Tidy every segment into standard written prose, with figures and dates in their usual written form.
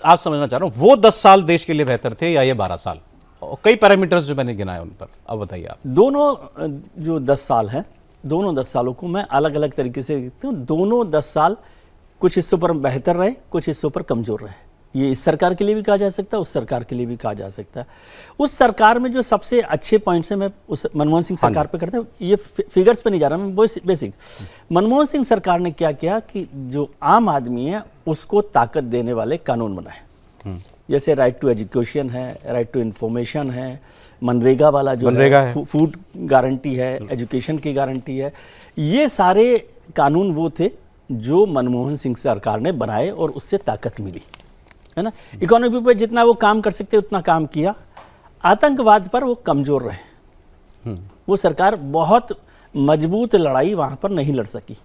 आप समझना चाह रहा हूं, वो 10 साल देश के लिए बेहतर थे या ये 12 साल? और कई पैरामीटर्स जो मैंने गिनाए उन पर, अब बताइए आप। दोनों जो 10 साल हैं, दोनों 10 सालों को मैं अलग अलग तरीके से देखता हूँ। दोनों 10 साल कुछ हिस्सों पर बेहतर रहे, कुछ हिस्सों पर कमजोर रहे। ये इस सरकार के लिए भी कहा जा सकता है, उस सरकार के लिए भी कहा जा सकता है। उस सरकार में जो सबसे अच्छे पॉइंट्स हैं, मैं उस मनमोहन सिंह सरकार पे करता हूँ। ये फिगर्स पे नहीं जा रहा मैं, बेसिक मनमोहन सिंह सरकार ने क्या किया कि जो आम आदमी है उसको ताकत देने वाले कानून बनाए। जैसे राइट टू एजुकेशन है, राइट टू इंफॉर्मेशन है, मनरेगा वाला जो है, फूड गारंटी है, एजुकेशन की गारंटी है। ये सारे कानून वो थे जो मनमोहन सिंह सरकार ने बनाए और उससे ताकत मिली, है ना। इकोनॉमी पर जितना वो काम कर सकते उतना काम किया। आतंकवाद पर वो कमजोर रहे। वो सरकार बहुत मजबूत लड़ाई वहां पर नहीं लड़ सकी,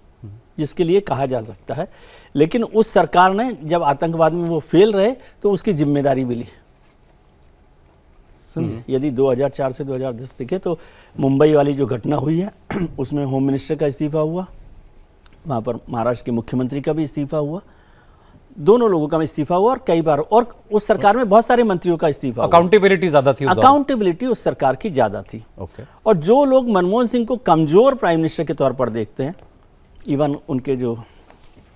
जिसके लिए कहा जा सकता है। लेकिन उस सरकार ने जब आतंकवाद में वो फेल रहे तो उसकी जिम्मेदारी भी ली, समझे। यदि 2004 से 2010 देखे तो मुंबई वाली जो घटना हुई है उसमें होम मिनिस्टर का इस्तीफा हुआ, वहाँ पर महाराष्ट्र के मुख्यमंत्री का भी इस्तीफा हुआ, दोनों लोगों का इस्तीफा हुआ, और कई बार, और उस सरकार में बहुत सारे मंत्रियों का इस्तीफा। अकाउंटेबिलिटी ज्यादा थी, अकाउंटेबिलिटी उस सरकार की ज्यादा थी। और जो लोग मनमोहन सिंह को कमजोर प्राइम मिनिस्टर के तौर पर देखते हैं, इवन उनके जो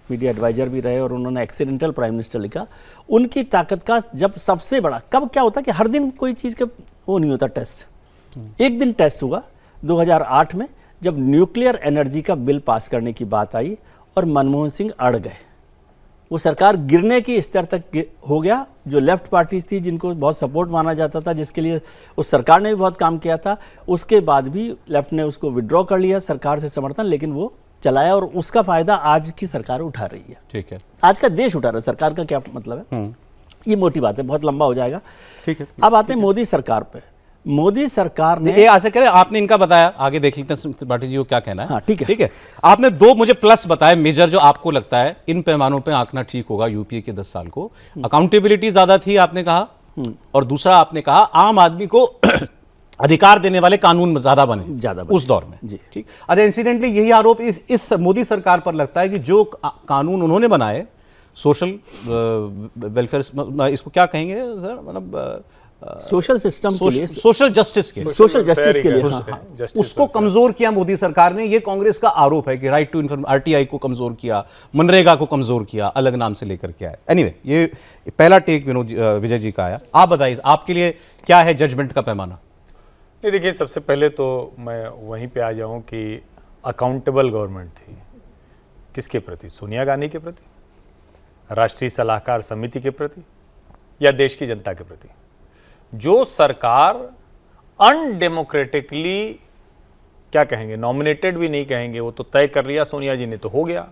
मीडिया एडवाइजर भी रहे और उन्होंने एक्सीडेंटल प्राइम मिनिस्टर लिखा, उनकी ताकत का जब सबसे बड़ा कब क्या होता है कि हर दिन कोई चीज़ का वो नहीं होता टेस्ट। एक दिन टेस्ट हुआ 2008 में, जब न्यूक्लियर एनर्जी का बिल पास करने की बात आई और मनमोहन सिंह अड़ गए। वो सरकार गिरने की स्तर तक हो गया। जो लेफ्ट पार्टीज थी जिनको बहुत सपोर्ट माना जाता था, जिसके लिए उस सरकार ने भी बहुत काम किया था, उसके बाद भी लेफ्ट ने उसको विड्रॉ कर लिया सरकार से समर्थन, लेकिन वो चलाया और उसका फायदा आज की सरकार उठा रही है। ठीक है, आज का देश उठा रहा है, सरकार का क्या मतलब है। ये मोटी बात है, बहुत लंबा हो जाएगा। ठीक है, अब आते हैं मोदी सरकार पे। मोदी सरकार ने ये आशा करें आपने इनका बताया, आगे देख लेते हैं त्रिपाठी जी को क्या कहना है। हाँ, ठीक है, ठीक है। आपने दो मुझे प्लस बताए मेजर, जो आपको लगता है इन पैमानों पे आंकना ठीक होगा यूपीए के 10 साल को। अकाउंटेबिलिटी ज्यादा थी आपने कहा, और दूसरा आपने कहा आम आदमी को अधिकार देने वाले कानून ज्यादा बने उस दौर में जी। ठीक। अच्छा, इंसिडेंटली यही आरोप इस मोदी सरकार पर लगता है कि जो कानून उन्होंने बनाए सोशल वेलफेयर, इसको क्या कहेंगे सर, मतलब सोशल सिस्टम के लिए, सोशल जस्टिस के लिए, उसको कमजोर किया मोदी सरकार ने। ये कांग्रेस का आरोप है कि राइट टू इन्फॉर्म, आरटीआई को कमजोर किया, मनरेगा को कमजोर किया, अलग नाम से लेकर के आया। एनीवे, ये पहला टेक विजय जी का आया। आप बताइए आपके लिए क्या है जजमेंट का पैमाना? नहीं, देखिए, सबसे पहले तो मैं वहीं पे आ जाऊं कि अकाउंटेबल गवर्नमेंट थी किसके प्रति? सोनिया गांधी के प्रति, राष्ट्रीय सलाहकार समिति के प्रति, या देश की जनता के प्रति? जो सरकार अनडेमोक्रेटिकली, क्या कहेंगे, नॉमिनेटेड भी नहीं कहेंगे, वो तो तय कर लिया सोनिया जी ने तो हो गया,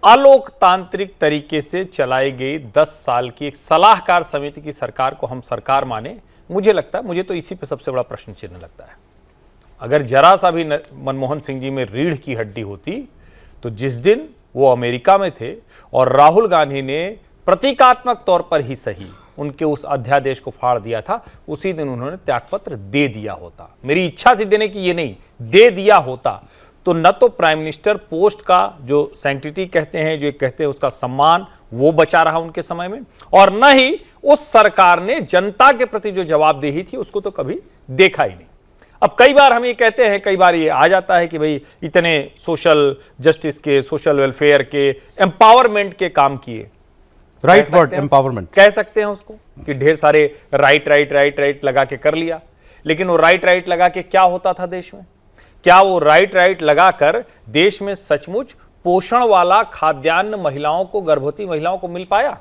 अलोकतांत्रिक तरीके से चलाई गई 10 साल की एक सलाहकार समिति की सरकार को हम सरकार माने, मुझे लगता है, मुझे तो इसी पे सबसे बड़ा प्रश्न चिन्ह लगता है। अगर जरा सा भी मनमोहन सिंह जी में रीढ़ की हड्डी होती तो जिस दिन वो अमेरिका में थे और राहुल गांधी ने प्रतीकात्मक तौर पर ही सही उनके उस अध्यादेश को फाड़ दिया था, उसी दिन उन्होंने त्यागपत्र दे दिया होता। मेरी इच्छा थी देने की, ये नहीं, दे दिया होता तो न तो प्राइम मिनिस्टर पोस्ट का जो सैंक्टिटी कहते हैं, जो कहते हैं उसका सम्मान, वो बचा रहा उनके समय में, और न ही उस सरकार ने जनता के प्रति जो जवाबदेही थी उसको तो कभी देखा ही नहीं। अब कई बार हम ये कहते हैं, कई बार ये आ जाता है कि भाई इतने सोशल जस्टिस के, सोशल वेलफेयर के, एम्पावरमेंट के काम किए, राइट वर्ड एम्पावरमेंट कह सकते हैं उसको, कि ढेर सारे राइट राइट राइट राइट लगा के कर लिया। लेकिन वो राइट राइट लगा के क्या होता था देश में? क्या वो राइट राइट लगाकर देश में सचमुच पोषण वाला खाद्यान्न महिलाओं को, गर्भवती महिलाओं को मिल पाया?